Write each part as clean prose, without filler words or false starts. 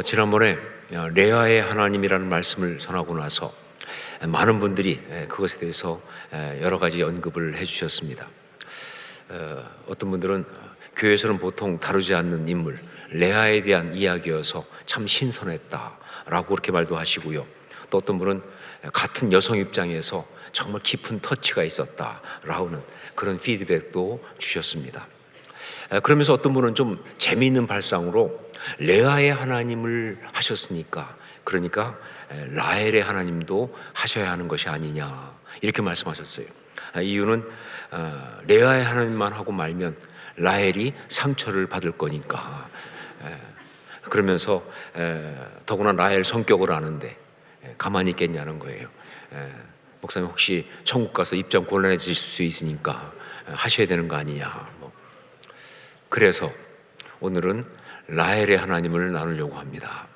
지난번에 레아의 하나님이라는 말씀을 전하고 나서 많은 분들이 그것에 대해서 여러 가지 언급을 해주셨습니다. 어떤 분들은 교회에서는 보통 다루지 않는 인물 레아에 대한 이야기여서 참 신선했다라고 그렇게 말도 하시고요. 또 어떤 분은 같은 여성 입장에서 정말 깊은 터치가 있었다라는 그런 피드백도 주셨습니다. 그러면서 어떤 분은 좀 재미있는 발상으로 레아의 하나님을 하셨으니까 그러니까 라헬의 하나님도 하셔야 하는 것이 아니냐 이렇게 말씀하셨어요. 이유는 레아의 하나님만 하고 말면 라헬이 상처를 받을 거니까. 그러면서 더구나 라헬 성격을 아는데 가만히 있겠냐는 거예요. 목사님 혹시 천국 가서 입장 곤란해질 수 있으니까 하셔야 되는 거 아니냐. 그래서 오늘은 라헬의 하나님을 나누려고 합니다.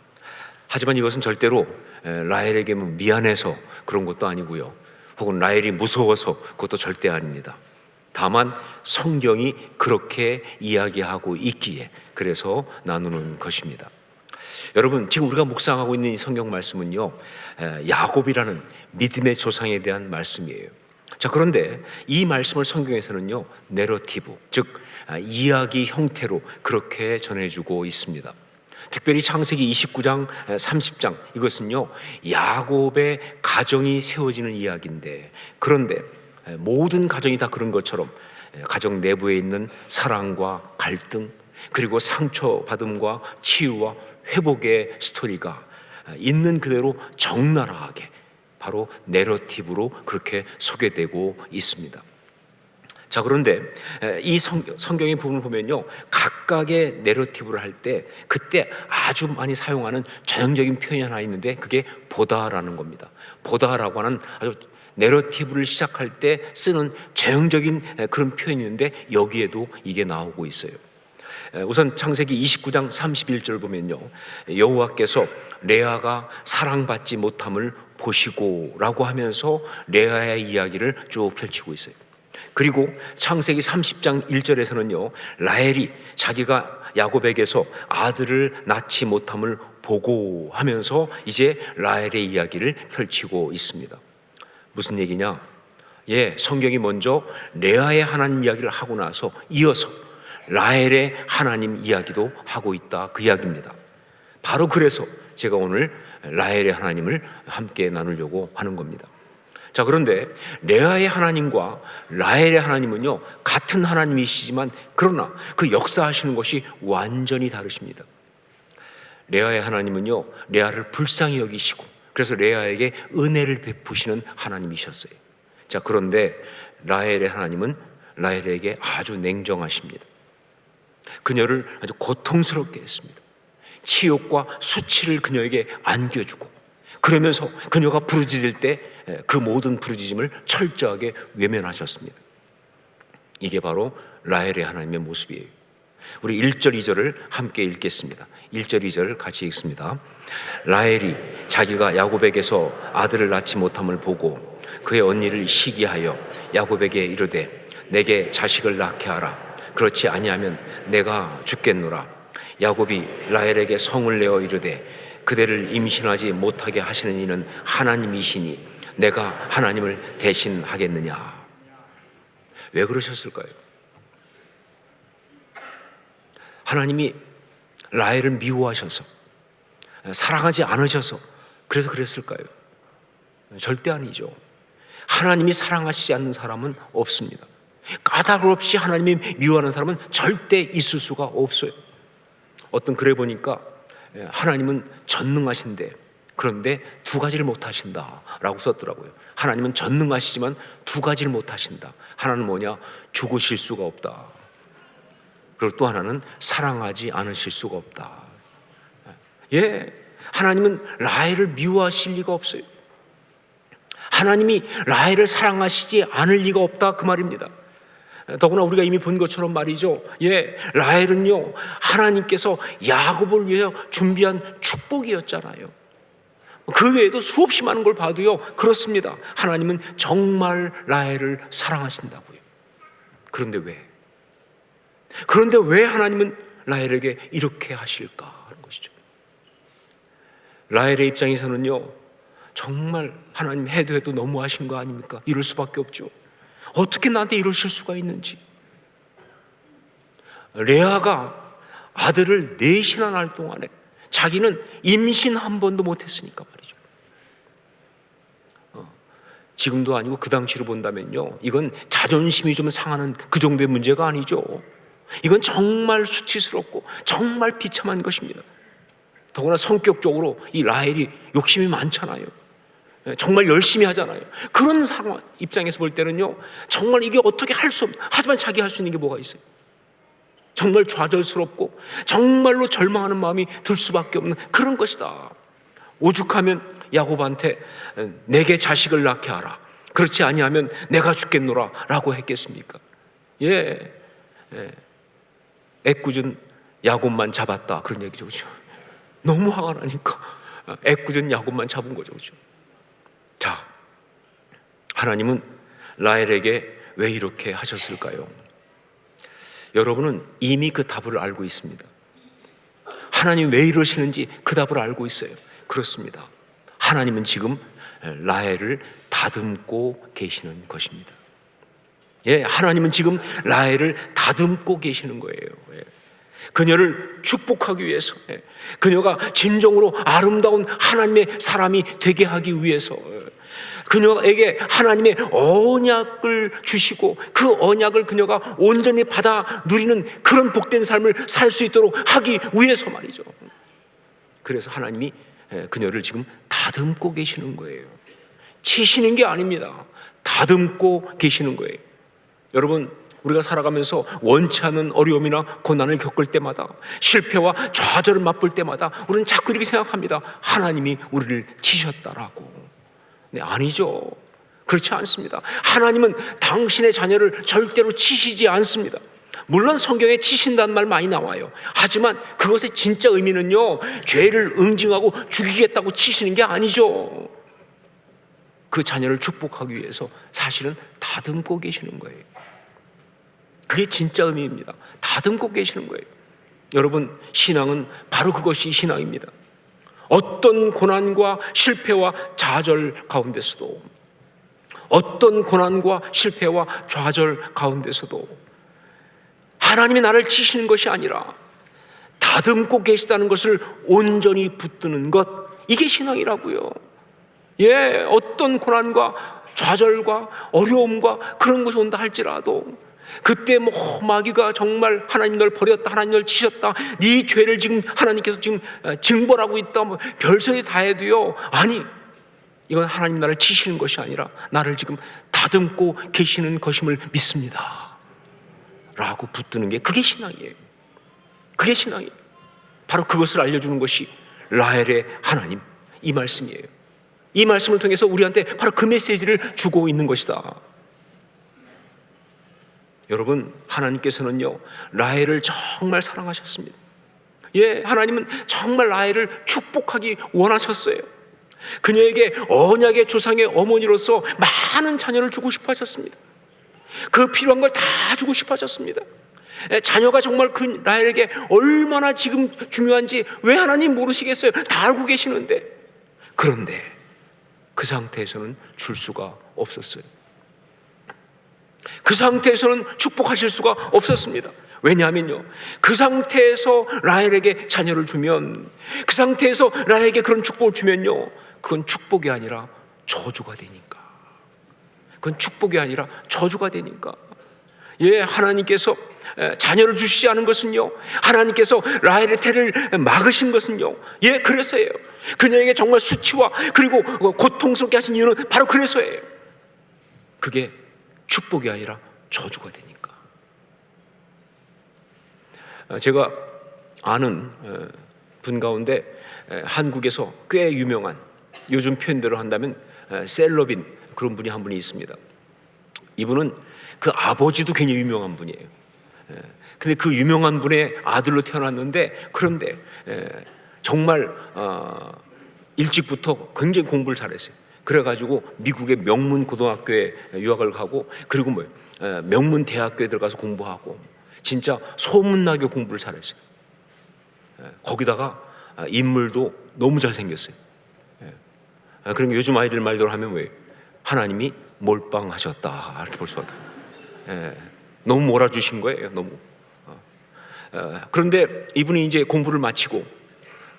하지만 이것은 절대로 라헬에게 미안해서 그런 것도 아니고요, 혹은 라헬이 무서워서 그것도 절대 아닙니다. 다만 성경이 그렇게 이야기하고 있기에 그래서 나누는 것입니다. 여러분, 지금 우리가 묵상하고 있는 이 성경 말씀은요, 야곱이라는 믿음의 조상에 대한 말씀이에요. 자, 그런데 이 말씀을 성경에서는요, 내러티브, 즉 이야기 형태로 그렇게 전해주고 있습니다. 특별히 창세기 29장, 30장 이것은요, 야곱의 가정이 세워지는 이야기인데, 그런데 모든 가정이 다 그런 것처럼 가정 내부에 있는 사랑과 갈등, 그리고 상처받음과 치유와 회복의 스토리가 있는 그대로 적나라하게 바로 내러티브로 그렇게 소개되고 있습니다. 자, 그런데 이 성경의 부분을 보면요, 각각의 내러티브를 할 때 그때 아주 많이 사용하는 전형적인 표현이 하나 있는데 그게 보다라는 겁니다. 보다라고 하는 아주 내러티브를 시작할 때 쓰는 전형적인 그런 표현이 있는데 여기에도 이게 나오고 있어요. 우선 창세기 29장 31절 보면요, 여호와께서 레아가 사랑받지 못함을 보시고 라고 하면서 레아의 이야기를 쭉 펼치고 있어요. 그리고 창세기 30장 1절에서는요, 라헬이 자기가 야곱에게서 아들을 낳지 못함을 보고 하면서 이제 라헬의 이야기를 펼치고 있습니다. 무슨 얘기냐? 성경이 먼저 레아의 하나님 이야기를 하고 나서 이어서 라헬의 하나님 이야기도 하고 있다, 그 이야기입니다. 바로 그래서 제가 오늘 라헬의 하나님을 함께 나누려고 하는 겁니다. 자, 그런데 레아의 하나님과 라헬의 하나님은요, 같은 하나님이시지만 그러나 그 역사하시는 것이 완전히 다르십니다. 레아의 하나님은요, 레아를 불쌍히 여기시고 그래서 레아에게 은혜를 베푸시는 하나님이셨어요. 자, 그런데 라헬의 하나님은 라헬에게 아주 냉정하십니다. 그녀를 아주 고통스럽게 했습니다. 치욕과 수치를 그녀에게 안겨주고 그러면서 그녀가 부르짖을 때 그 모든 부르짖음을 철저하게 외면하셨습니다. 이게 바로 라헬의 하나님의 모습이에요. 우리 1절 2절을 함께 읽겠습니다. 1절 2절 같이 읽습니다. 라헬이 자기가 야곱에게서 아들을 낳지 못함을 보고 그의 언니를 시기하여 야곱에게 이르되 내게 자식을 낳게 하라. 그렇지 아니하면 내가 죽겠노라. 야곱이 라헬에게 성을 내어 이르되 그대를 임신하지 못하게 하시는 이는 하나님이시니 내가 하나님을 대신하겠느냐. 왜 그러셨을까요? 하나님이 라헬을 미워하셔서 사랑하지 않으셔서 그래서 그랬을까요? 절대 아니죠. 하나님이 사랑하시지 않는 사람은 없습니다. 까닭 없이 하나님이 미워하는 사람은 절대 있을 수가 없어요. 어떤 글에 보니까 하나님은 전능하신데 그런데 두 가지를 못하신다라고 썼더라고요. 하나님은 전능하시지만 두 가지를 못하신다. 하나는 뭐냐? 죽으실 수가 없다. 그리고 또 하나는 사랑하지 않으실 수가 없다. 하나님은 라헬을 미워하실 리가 없어요. 하나님이 라헬을 사랑하시지 않을 리가 없다, 그 말입니다. 더구나 우리가 이미 본 것처럼 말이죠, 라헬은요, 하나님께서 야곱을 위해 준비한 축복이었잖아요. 그 외에도 수없이 많은 걸 봐도요, 그렇습니다. 하나님은 정말 라헬을 사랑하신다고요. 그런데 왜 하나님은 라헬에게 이렇게 하실까 하는 것이죠. 라헬의 입장에서는요, 정말 하나님 해도 해도 너무하신 거 아닙니까? 이럴 수밖에 없죠. 어떻게 나한테 이러실 수가 있는지. 레아가 아들을 넷이나 낳을 동안에 자기는 임신 한 번도 못했으니까 말이죠. 지금도 아니고 그 당시로 본다면요, 이건 자존심이 좀 상하는 그 정도의 문제가 아니죠. 이건 정말 수치스럽고 정말 비참한 것입니다. 더구나 성격적으로 이 라헬이 욕심이 많잖아요. 정말 열심히 하잖아요. 그런 상황 입장에서 볼 때는요, 정말 이게 어떻게 할 수 없는, 하지만 자기 할 수 있는 게 뭐가 있어요? 정말 좌절스럽고 정말로 절망하는 마음이 들 수밖에 없는 그런 것이다. 오죽하면 야곱한테 내게 자식을 낳게 하라, 그렇지 아니하면 내가 죽겠노라 라고 했겠습니까? 애꿎은 야곱만 잡았다, 그런 얘기죠. 그렇죠? 너무 화가 나니까 애꿎은 야곱만 잡은 거죠. 그렇죠? 자, 하나님은 라헬에게 왜 이렇게 하셨을까요? 여러분은 이미 그 답을 알고 있습니다. 하나님 왜 이러시는지 그 답을 알고 있어요. 그렇습니다. 하나님은 지금 라헬을 다듬고 계시는 것입니다. 하나님은 지금 라헬을 다듬고 계시는 거예요. 그녀를 축복하기 위해서, 그녀가 진정으로 아름다운 하나님의 사람이 되게 하기 위해서 그녀에게 하나님의 언약을 주시고 그 언약을 그녀가 온전히 받아 누리는 그런 복된 삶을 살 수 있도록 하기 위해서 말이죠. 그래서 하나님이 그녀를 지금 다듬고 계시는 거예요. 치시는 게 아닙니다. 다듬고 계시는 거예요. 여러분, 우리가 살아가면서 원치 않는 어려움이나 고난을 겪을 때마다, 실패와 좌절을 맛볼 때마다 우리는 자꾸 이렇게 생각합니다. 하나님이 우리를 치셨다라고. 네, 아니죠. 그렇지 않습니다. 하나님은 당신의 자녀를 절대로 치시지 않습니다. 물론 성경에 치신다는 말 많이 나와요. 하지만 그것의 진짜 의미는요, 죄를 응징하고 죽이겠다고 치시는 게 아니죠. 그 자녀를 축복하기 위해서 사실은 다듬고 계시는 거예요. 그게 진짜 의미입니다. 다듬고 계시는 거예요. 여러분, 신앙은 바로 그것이 신앙입니다. 어떤 고난과 실패와 좌절 가운데서도, 어떤 고난과 실패와 좌절 가운데서도 하나님이 나를 치시는 것이 아니라 다듬고 계시다는 것을 온전히 붙드는 것, 이게 신앙이라고요. 어떤 고난과 좌절과 어려움과 그런 것이 온다 할지라도 그때 마귀가 정말 하나님 널 버렸다, 하나님 널 치셨다, 네 죄를 지금 하나님께서 지금 징벌하고 있다, 별소리 다 해도요, 아니, 이건 하나님 나를 치시는 것이 아니라 나를 지금 다듬고 계시는 것임을 믿습니다 라고 붙드는 게, 그게 신앙이에요. 그게 신앙이에요. 바로 그것을 알려주는 것이 라헬의 하나님, 이 말씀이에요. 이 말씀을 통해서 우리한테 바로 그 메시지를 주고 있는 것이다. 여러분, 하나님께서는요, 라헬을 정말 사랑하셨습니다. 하나님은 정말 라헬을 축복하기 원하셨어요. 그녀에게 언약의 조상의 어머니로서 많은 자녀를 주고 싶어 하셨습니다. 그 필요한 걸 다 주고 싶어 하셨습니다. 자녀가 정말 그 라헬에게 얼마나 지금 중요한지 왜 하나님 모르시겠어요? 다 알고 계시는데. 그런데 그 상태에서는 줄 수가 없었어요. 그 상태에서는 축복하실 수가 없었습니다. 왜냐하면요, 그 상태에서 라헬에게 자녀를 주면, 그 상태에서 라헬에게 그런 축복을 주면요, 그건 축복이 아니라 저주가 되니까. 그건 축복이 아니라 저주가 되니까. 하나님께서 자녀를 주시지 않은 것은요, 하나님께서 라헬의 태를 막으신 것은요, 그래서예요. 그녀에게 정말 수치와 그리고 고통스럽게 하신 이유는 바로 그래서예요. 그게 축복이 아니라 저주가 되니까. 제가 아는 분 가운데 한국에서 꽤 유명한, 요즘 표현대로 한다면 셀럽인 그런 분이 한 분이 있습니다. 이분은 그 아버지도 굉장히 유명한 분이에요. 근데 그 유명한 분의 아들로 태어났는데, 그런데 정말 일찍부터 굉장히 공부를 잘했어요. 그래가지고 미국의 명문 고등학교에 유학을 가고, 그리고 명문 대학교에 들어가서 공부하고, 진짜 소문나게 공부를 잘했어요. 거기다가 인물도 너무 잘생겼어요. 그러니까 요즘 아이들 말대로 하면 왜 하나님이 몰빵하셨다 이렇게 볼 수밖에 없어요. 너무 몰아주신 거예요. 너무. 그런데 이분이 이제 공부를 마치고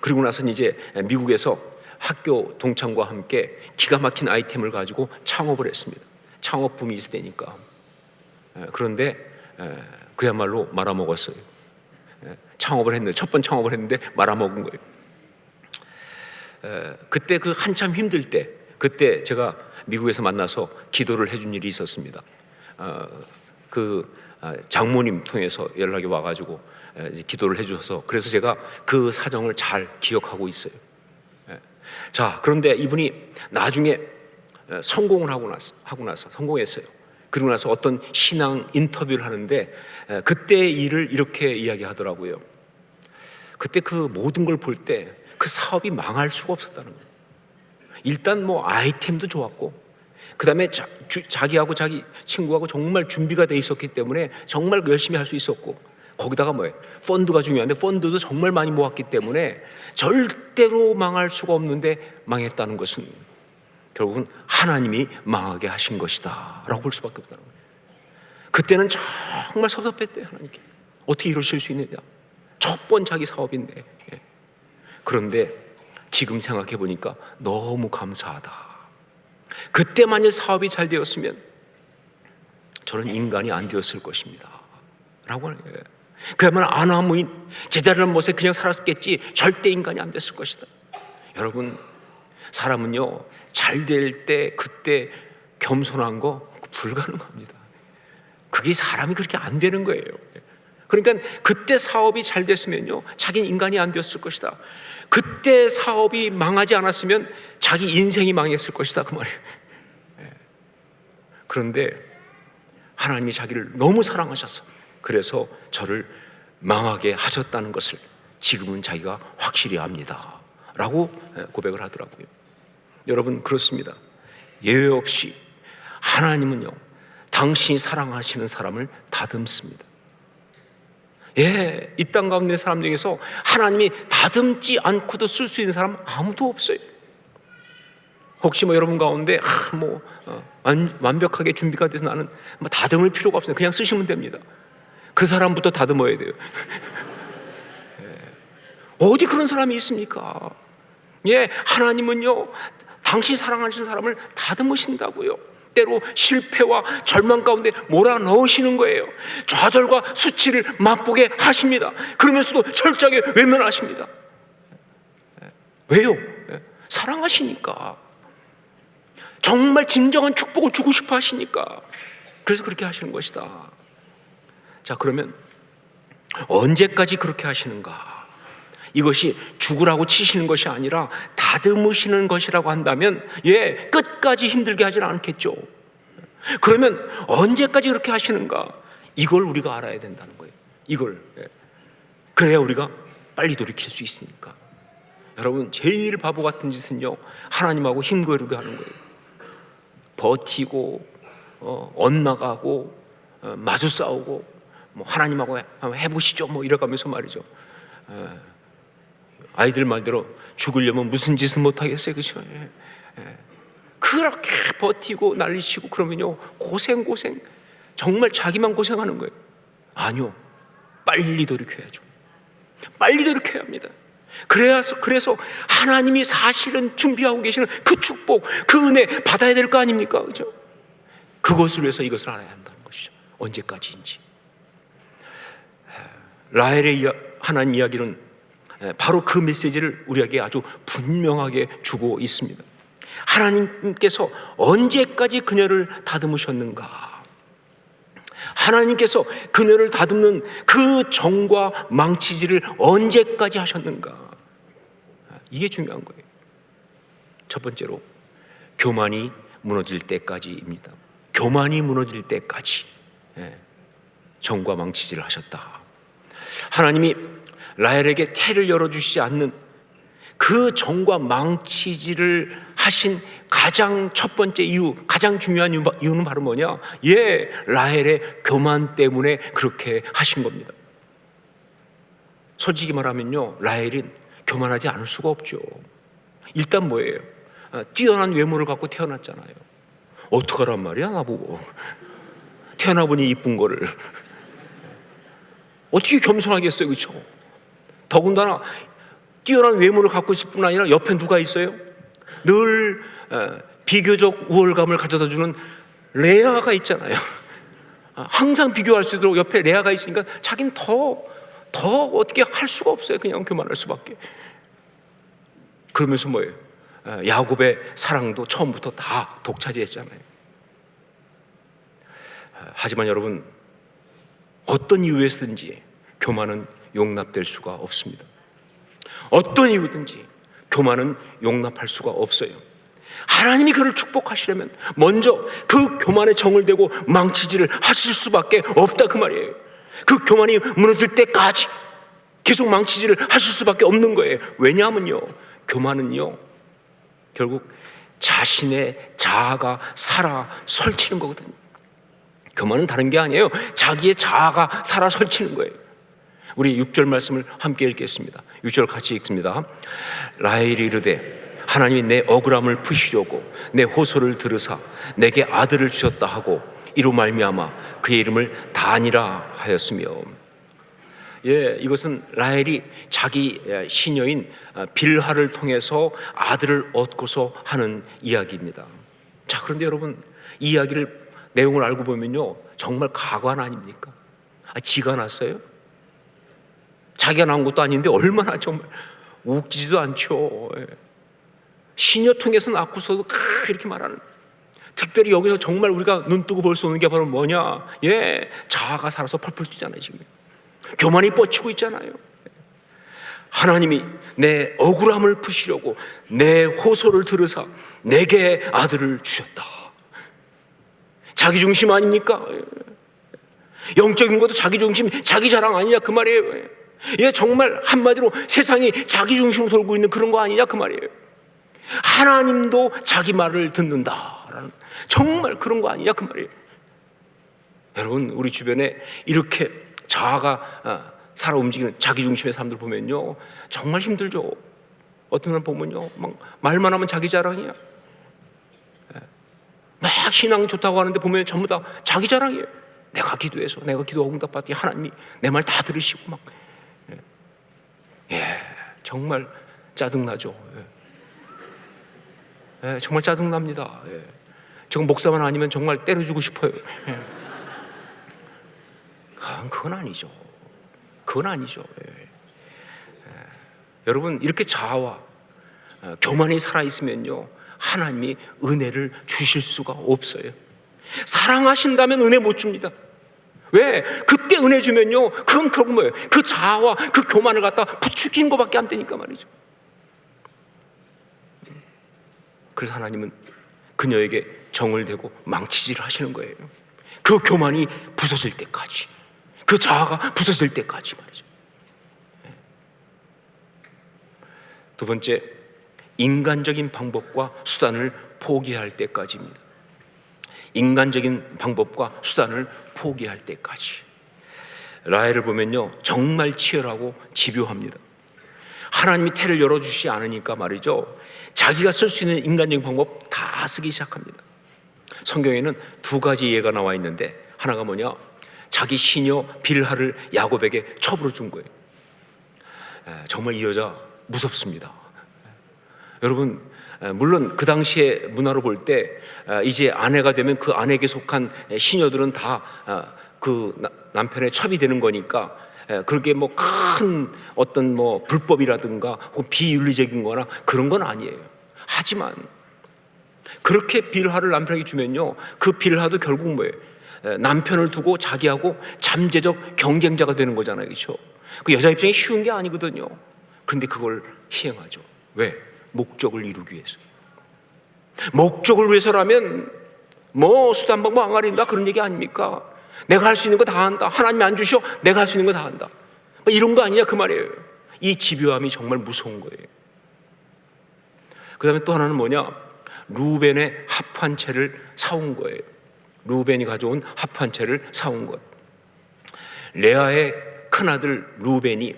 그리고 나서 이제 미국에서 학교 동창과 함께 기가 막힌 아이템을 가지고 창업을 했습니다. 창업 붐이 있을 때니까. 그런데 그야말로 말아먹었어요. 창업을 했는데 첫 번 창업을 했는데 말아먹은 거예요. 그때 그 한참 힘들 때 그때 제가 미국에서 만나서 기도를 해준 일이 있었습니다. 장모님 통해서 연락이 와가지고 기도를 해주셔서 그래서 제가 그 사정을 잘 기억하고 있어요. 자, 그런데 이분이 나중에 성공을 하고 나서 성공했어요. 그리고 나서 어떤 신앙 인터뷰를 하는데 그때의 일을 이렇게 이야기하더라고요. 그때 그 모든 걸 볼 때 그 사업이 망할 수가 없었다는 거예요. 일단 뭐 아이템도 좋았고 그 다음에 자기하고 자기 친구하고 정말 준비가 돼 있었기 때문에 정말 열심히 할 수 있었고 거기다가 뭐예요? 펀드가 중요한데 펀드도 정말 많이 모았기 때문에 절대로 망할 수가 없는데 망했다는 것은 결국은 하나님이 망하게 하신 것이다 라고 볼 수밖에 없다는 거예요. 그때는 정말 섭섭했대요. 하나님께 어떻게 이러실 수 있느냐. 첫 번 자기 사업인데. 그런데 지금 생각해 보니까 너무 감사하다. 그때 만일 사업이 잘 되었으면 저는 인간이 안 되었을 것입니다 라고 하는 거예요. 그야말로 아나무인 제자리라는 못에 그냥 살았겠지 절대 인간이 안 됐을 것이다. 여러분, 사람은요 잘 될 때 그때 겸손한 거 불가능합니다. 그게 사람이 그렇게 안 되는 거예요. 그러니까 그때 사업이 잘 됐으면요 자기는 인간이 안 되었을 것이다. 그때 사업이 망하지 않았으면 자기 인생이 망했을 것이다 그 말이에요. 그런데 하나님이 자기를 너무 사랑하셔서 그래서 저를 망하게 하셨다는 것을 지금은 자기가 확실히 압니다 라고 고백을 하더라고요. 여러분, 그렇습니다. 예외 없이 하나님은요 당신이 사랑하시는 사람을 다듬습니다. 이 땅 가운데 사람 중에서 하나님이 다듬지 않고도 쓸 수 있는 사람 아무도 없어요. 혹시 여러분 가운데 완벽하게 준비가 돼서 나는 다듬을 필요가 없어요. 그냥 쓰시면 됩니다. 그 사람부터 다듬어야 돼요. 어디 그런 사람이 있습니까? 하나님은요 당신 사랑하시는 사람을 다듬으신다고요. 때로 실패와 절망 가운데 몰아넣으시는 거예요. 좌절과 수치를 맛보게 하십니다. 그러면서도 철저하게 외면하십니다. 왜요? 사랑하시니까. 정말 진정한 축복을 주고 싶어 하시니까. 그래서 그렇게 하시는 것이다. 자, 그러면 언제까지 그렇게 하시는가? 이것이 죽으라고 치시는 것이 아니라 다듬으시는 것이라고 한다면 끝까지 힘들게 하지는 않겠죠. 그러면 언제까지 그렇게 하시는가? 이걸 우리가 알아야 된다는 거예요. 이걸. 그래야 우리가 빨리 돌이킬 수 있으니까. 여러분, 제일 바보 같은 짓은요 하나님하고 힘겨루게 하는 거예요. 버티고 엇나가고 마주 싸우고 하나님하고 한번 해보시죠 이래가면서 말이죠. 아이들 말대로 죽으려면 무슨 짓은 못하겠어요. 그렇죠? 그렇게 버티고 난리치고 그러면요 고생 정말 자기만 고생하는 거예요. 아니요, 빨리 돌이켜야죠. 빨리 돌이켜야 합니다. 그래서 하나님이 사실은 준비하고 계시는 그 축복, 그 은혜 받아야 될 거 아닙니까? 그렇죠? 그것을 위해서 이것을 알아야 한다는 것이죠. 언제까지인지. 라헬의 하나님 이야기는 바로 그 메시지를 우리에게 아주 분명하게 주고 있습니다. 하나님께서 언제까지 그녀를 다듬으셨는가? 하나님께서 그녀를 다듬는 그 정과 망치질을 언제까지 하셨는가? 이게 중요한 거예요. 첫 번째로 교만이 무너질 때까지입니다. 교만이 무너질 때까지 정과 망치질을 하셨다. 하나님이 라헬에게 태를 열어주시지 않는 그 정과 망치질을 하신 가장 첫 번째 이유, 가장 중요한 이유는 바로 뭐냐? 라헬의 교만 때문에 그렇게 하신 겁니다. 솔직히 말하면요, 라헬은 교만하지 않을 수가 없죠. 일단 뭐예요? 뛰어난 외모를 갖고 태어났잖아요. 어떡하란 말이야 나보고. 태어나 보니 이쁜 거를 어떻게 겸손하겠어요, 그렇죠? 더군다나 뛰어난 외모를 갖고 있을 뿐 아니라 옆에 누가 있어요? 늘 비교적 우월감을 가져다주는 레아가 있잖아요. 항상 비교할 수 있도록 옆에 레아가 있으니까 자기는 더 어떻게 할 수가 없어요. 그냥 교만할 수밖에. 그러면서 뭐예요? 야곱의 사랑도 처음부터 다 독차지했잖아요. 하지만 여러분, 어떤 이유에서든지 교만은 용납될 수가 없습니다. 어떤 이유든지 교만은 용납할 수가 없어요. 하나님이 그를 축복하시려면 먼저 그 교만의 정을 대고 망치질을 하실 수밖에 없다, 그 말이에요. 그 교만이 무너질 때까지 계속 망치질을 하실 수밖에 없는 거예요. 왜냐하면요, 교만은요 결국 자신의 자아가 살아 설치는 거거든요. 교만은 다른 게 아니에요. 자기의 자아가 살아 설치는 거예요. 우리 6절 말씀을 함께 읽겠습니다. 6절 같이 읽습니다. 라헬이 이르되 하나님이 내 억울함을 푸시려고 내 호소를 들으사 내게 아들을 주셨다 하고 이로 말미암아 그의 이름을 단이라 하였으며. 이것은 라헬이 자기 시녀인 빌하를 통해서 아들을 얻고서 하는 이야기입니다. 자, 그런데 여러분, 이 이야기를 내용을 알고 보면요 정말 가관 아닙니까? 지가 났어요? 자기가 낳은 것도 아닌데 얼마나 정말 웃기지도 않죠. 시녀 통해서 낳고서도 이렇게 말하는. 특별히 여기서 정말 우리가 눈 뜨고 볼 수 없는 게 바로 뭐냐? 자아가 살아서 펄펄 뛰잖아요. 지금 교만이 뻗치고 있잖아요. 하나님이 내 억울함을 푸시려고 내 호소를 들으사 내게 아들을 주셨다. 자기 중심 아닙니까? 영적인 것도 자기 중심, 자기 자랑 아니냐 그 말이에요. 정말 한마디로 세상이 자기 중심으로 돌고 있는 그런 거 아니냐 그 말이에요. 하나님도 자기 말을 듣는다라는 정말 그런 거 아니냐 그 말이에요. 여러분, 우리 주변에 이렇게 자아가 살아 움직이는 자기 중심의 사람들 보면요 정말 힘들죠. 어떤 사람 보면요 막 말만 하면 자기 자랑이야. 막 신앙 좋다고 하는데 보면 전부 다 자기 자랑이에요. 내가 기도해서, 내가 기도하고 응답받더니 하나님이 내 말 다 들으시고 막. 정말 짜증나죠. 정말 짜증납니다. 지금 목사만 아니면 정말 때려주고 싶어요. 그건 아니죠. 그건 아니죠. 여러분, 이렇게 자아와 교만이 살아있으면요 하나님이 은혜를 주실 수가 없어요. 사랑하신다면 은혜 못 줍니다. 왜? 그때 은혜 주면요 그건 결국 뭐예요? 그 자아와 그 교만을 갖다 부추긴 것밖에 안 되니까 말이죠. 그래서 하나님은 그녀에게 정을 대고 망치질을 하시는 거예요. 그 교만이 부서질 때까지, 그 자아가 부서질 때까지 말이죠. 두 번째, 인간적인 방법과 수단을 포기할 때까지입니다. 인간적인 방법과 수단을 포기할 때까지. 라헬을 보면요 정말 치열하고 집요합니다. 하나님이 태를 열어주시지 않으니까 말이죠 자기가 쓸 수 있는 인간적인 방법 다 쓰기 시작합니다. 성경에는 두 가지 예가 나와 있는데, 하나가 뭐냐, 자기 시녀 빌하를 야곱에게 첩으로 준 거예요. 정말 이 여자 무섭습니다. 여러분, 물론 그 당시의 문화로 볼 때 이제 아내가 되면 그 아내에게 속한 시녀들은 다 그 남편의 첩이 되는 거니까 그렇게 뭐 큰 어떤 뭐 불법이라든가 혹은 비윤리적인 거나 그런 건 아니에요. 하지만 그렇게 빌하를 남편에게 주면요 그 빌하도 결국 뭐예요? 남편을 두고 자기하고 잠재적 경쟁자가 되는 거잖아요. 그렇죠? 그 여자 입장이 쉬운 게 아니거든요. 근데 그걸 시행하죠. 왜? 목적을 이루기 위해서. 목적을 위해서라면 뭐 수단 방법 안 가린다 그런 얘기 아닙니까? 내가 할 수 있는 거 다 한다. 하나님이 안 주셔? 내가 할 수 있는 거 다 한다. 뭐 이런 거 아니냐 그 말이에요. 이 집요함이 정말 무서운 거예요. 그 다음에 또 하나는 뭐냐, 루벤의 합 한 채를 사온 거예요. 루벤이 가져온 합 한 채를 사온 것. 레아의 큰아들 루벤이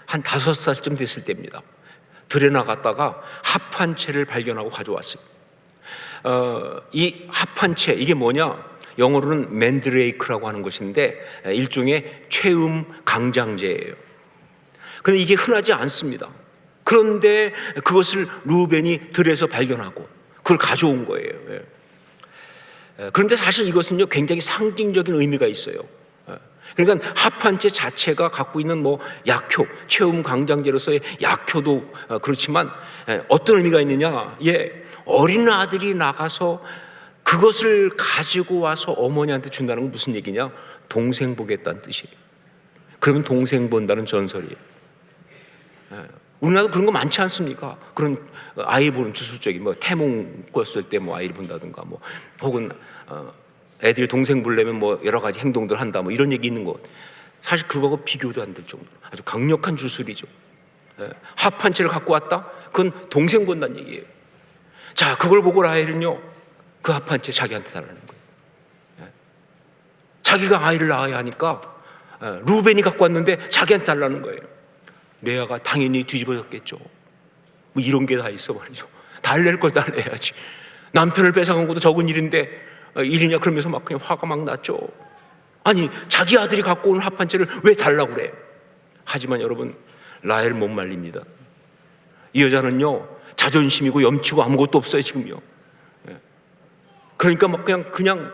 한 5살쯤 됐을 때입니다. 들에 나갔다가 합한 채를 발견하고 가져왔어요. 이 합한 채, 이게 뭐냐? 영어로는 맨드레이크라고 하는 것인데 일종의 최음 강장제예요. 그런데 이게 흔하지 않습니다. 그런데 그것을 루벤이 들에서 발견하고 그걸 가져온 거예요. 그런데 사실 이것은요, 굉장히 상징적인 의미가 있어요. 그러니까 합한채 자체가 갖고 있는 뭐 약효, 최음 강장제로서의 약효도 그렇지만 어떤 의미가 있느냐? 어린 아들이 나가서 그것을 가지고 와서 어머니한테 준다는 건 무슨 얘기냐? 동생 보겠다는 뜻이에요. 그러면 동생 본다는 전설이에요. 우리나라도 그런 거 많지 않습니까? 그런 아이 보는 주술적인 뭐 태몽 꿨을 때 뭐 아이를 본다든가 뭐 혹은 애들이 동생 보려면 뭐 여러 가지 행동들 한다 뭐 이런 얘기 있는 거, 사실 그거하고 비교도 안 될 정도로 아주 강력한 주술이죠. 합한 채를 갖고 왔다? 그건 동생 본다는 얘기예요. 자, 그걸 보고 라헬은요, 그 합한 채 자기한테 달라는 거예요. 자기가 아이를 낳아야 하니까 루벤이 갖고 왔는데 자기한테 달라는 거예요. 레아가 당연히 뒤집어졌겠죠. 뭐 이런 게 다 있어 말이죠. 달랠 걸 달래야지. 남편을 뺏어간 것도 적은 일인데 일이냐 그러면서 막 그냥 화가 막 났죠. 아니, 자기 아들이 갖고 온 합한 채를 왜 달라고 그래? 하지만 여러분, 라헬 못 말립니다. 이 여자는요, 자존심이고 염치고 아무것도 없어요 지금요. 그러니까 막 그냥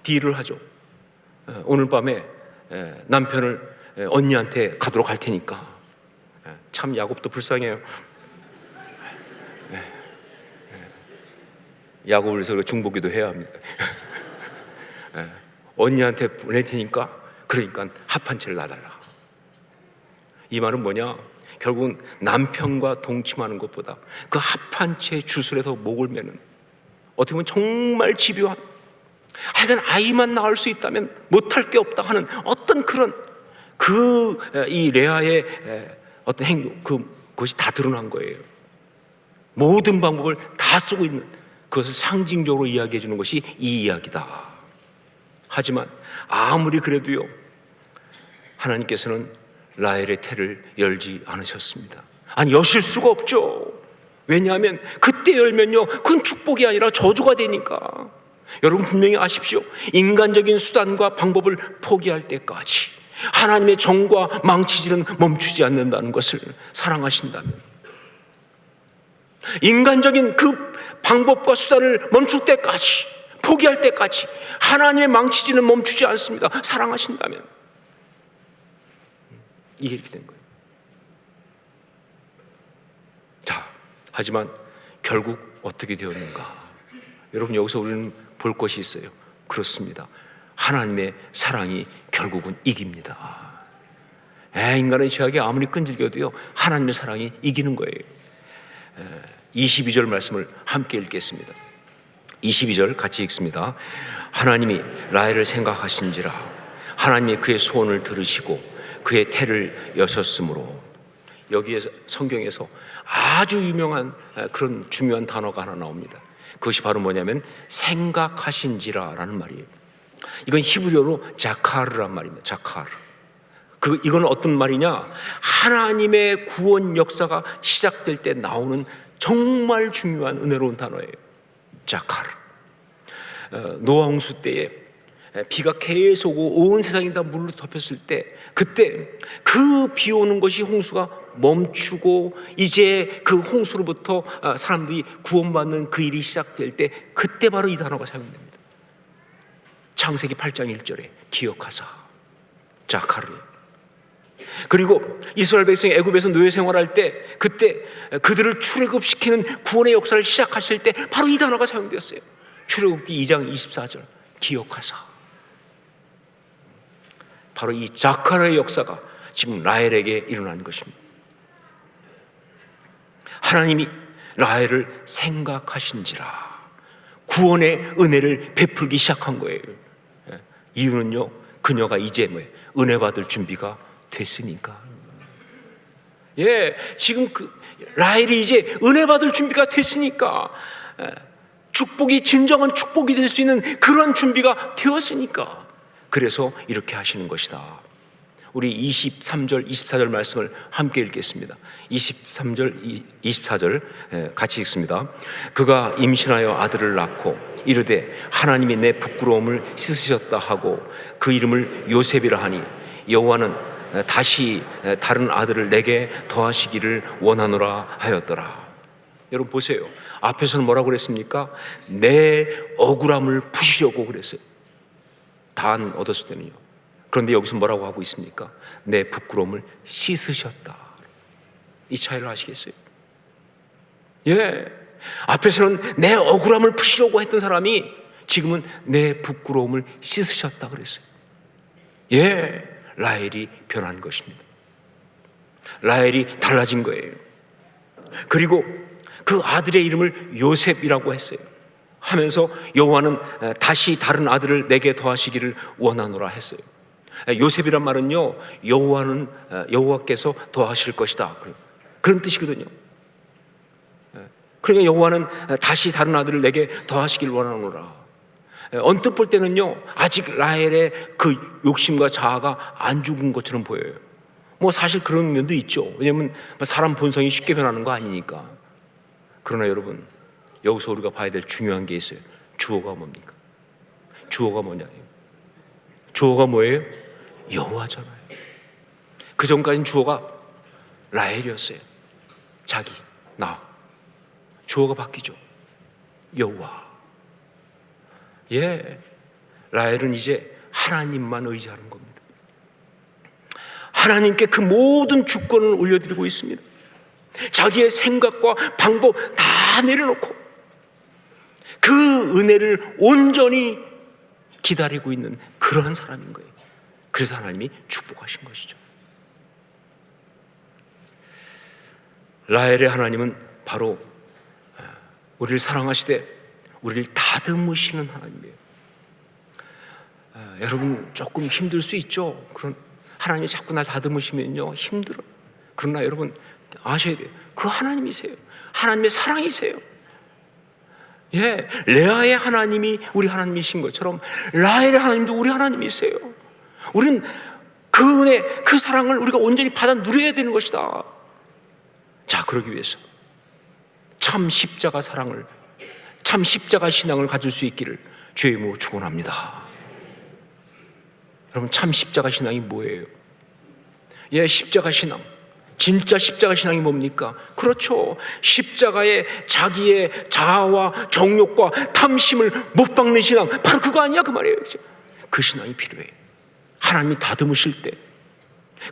딜을 하죠. 오늘 밤에 남편을 언니한테 가도록 할 테니까. 참 야곱도 불쌍해요. 야곱을 위해서 중보기도 해야 합니다. 언니한테 보낼 테니까, 그러니까 합한 채를 놔달라. 이 말은 뭐냐? 결국은 남편과 동침하는 것보다 그 합한 채 주술에서 목을 매는, 어떻게 보면 정말 집요한, 하여간 아이만 낳을 수 있다면 못할 게 없다 하는 어떤 그런 이 레아의 어떤 행동, 그것이 다 드러난 거예요. 모든 방법을 다 쓰고 있는, 그것을 상징적으로 이야기해 주는 것이 이 이야기다. 하지만 아무리 그래도요, 하나님께서는 라헬의 태를 열지 않으셨습니다. 아니, 여실 수가 없죠. 왜냐하면 그때 열면요, 그건 축복이 아니라 저주가 되니까. 여러분 분명히 아십시오. 인간적인 수단과 방법을 포기할 때까지 하나님의 정과 망치질은 멈추지 않는다는 것을 사랑하신다면, 인간적인 그 방법과 수단을 멈출 때까지, 포기할 때까지 하나님의 망치질은 멈추지 않습니다. 사랑하신다면. 이게 이렇게 된 거예요. 자, 하지만 결국 어떻게 되었는가? 여러분, 여기서 우리는 볼 것이 있어요. 그렇습니다. 하나님의 사랑이 결국은 이깁니다. 인간의 죄악이 아무리 끈질겨도요, 하나님의 사랑이 이기는 거예요. 22절 말씀을 함께 읽겠습니다. 22절 같이 읽습니다. 하나님이 라헬을 생각하신지라 하나님이 그의 소원을 들으시고 그의 태를 여셨으므로. 여기에서 성경에서 아주 유명한 그런 중요한 단어가 하나 나옵니다. 그것이 바로 뭐냐면 생각하신지라라는 말이에요. 이건 히브리어로 자카르란 말입니다. 자카르. 이건 어떤 말이냐? 하나님의 구원 역사가 시작될 때 나오는 정말 중요한 은혜로운 단어예요. 자카르. 노아 홍수 때에 비가 계속 오고 온 세상이 다 물로 덮였을 때, 그때 그 비 오는 것이 홍수가 멈추고 이제 그 홍수로부터 사람들이 구원받는 그 일이 시작될 때, 그때 바로 이 단어가 사용됩니다. 창세기 8장 1절에 기억하사. 자카르. 그리고 이스라엘 백성이 애굽에서 노예 생활할 때, 그때 그들을 출애굽시키는 구원의 역사를 시작하실 때 바로 이 단어가 사용되었어요. 출애굽기 2장 24절 기억하사. 바로 이 자카르의 역사가 지금 라헬에게 일어난 것입니다. 하나님이 라헬을 생각하신지라 구원의 은혜를 베풀기 시작한 거예요. 이유는요, 그녀가 이제 은혜 받을 준비가 됐으니까. 지금 라헬이 이제 은혜 받을 준비가 됐으니까, 축복이 진정한 축복이 될 수 있는 그런 준비가 되었으니까, 그래서 이렇게 하시는 것이다. 우리 23절, 24절 말씀을 함께 읽겠습니다. 23절, 24절 같이 읽습니다. 그가 임신하여 아들을 낳고 이르되 하나님이 내 부끄러움을 씻으셨다 하고 그 이름을 요셉이라 하니 여호와는 다시 다른 아들을 내게 더하시기를 원하노라 하였더라. 여러분 보세요. 앞에서는 뭐라고 그랬습니까? 내 억울함을 푸시려고 그랬어요. 단 얻었을 때는요. 그런데 여기서 뭐라고 하고 있습니까? 내 부끄러움을 씻으셨다. 이 차이를 아시겠어요? 예. 앞에서는 내 억울함을 푸시려고 했던 사람이 지금은 내 부끄러움을 씻으셨다 그랬어요. 예. 라헬이 변한 것입니다. 라헬이 달라진 거예요. 그리고 그 아들의 이름을 요셉이라고 했어요. 하면서 여호와는 다시 다른 아들을 내게 더하시기를 원하노라 했어요. 요셉이란 말은요, 여호와께서 더하실 것이다, 그런 뜻이거든요. 그러니까 여호와는 다시 다른 아들을 내게 더하시기를 원하노라. 언뜻 볼 때는요, 아직 라헬의 그 욕심과 자아가 안 죽은 것처럼 보여요. 뭐 사실 그런 면도 있죠. 왜냐하면 사람 본성이 쉽게 변하는 거 아니니까. 그러나 여러분, 여기서 우리가 봐야 될 중요한 게 있어요. 주어가 뭡니까? 주어가 뭐냐요? 주어가 뭐예요? 여호와잖아요. 그 전까지는 주어가 라헬이었어요. 자기, 나. 주어가 바뀌죠. 여호와. 예, 라헬은 이제 하나님만 의지하는 겁니다. 하나님께 그 모든 주권을 올려드리고 있습니다. 자기의 생각과 방법 다 내려놓고 그 은혜를 온전히 기다리고 있는 그러한 사람인 거예요. 그래서 하나님이 축복하신 것이죠. 라헬의 하나님은 바로 우리를 사랑하시되 우리를 다듬으시는 하나님이에요. 여러분 조금 힘들 수 있죠. 그런 하나님이 자꾸 날 다듬으시면요 힘들어요. 그러나 여러분 아셔야 돼요. 그 하나님이세요. 하나님의 사랑이세요. 예, 레아의 하나님이 우리 하나님이신 것처럼 라헬의 하나님도 우리 하나님이세요. 우리는 그 은혜, 그 사랑을 우리가 온전히 받아 누려야 되는 것이다. 자, 그러기 위해서 참 십자가 사랑을, 참 십자가 신앙을 가질 수 있기를 주의 이름으로 축원합니다. 여러분, 참 십자가 신앙이 뭐예요? 예, 십자가 신앙. 진짜 십자가 신앙이 뭡니까? 그렇죠. 십자가에 자기의 자아와 정욕과 탐심을 못 박는 신앙, 바로 그거 아니야 그 말이에요. 그 신앙이 필요해요. 하나님이 다듬으실 때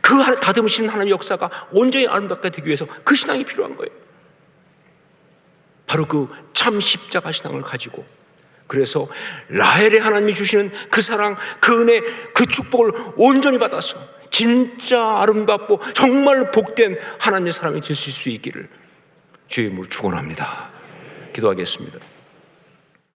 그 다듬으시는 하나님의 역사가 온전히 아름답게 되기 위해서 그 신앙이 필요한 거예요. 바로 그 참 십자가 신앙을 가지고, 그래서 라헬의 하나님이 주시는 그 사랑, 그 은혜, 그 축복을 온전히 받아서 진짜 아름답고 정말 복된 하나님의 사람이 될 수 있기를 주의 이름으로 축원합니다. 기도하겠습니다.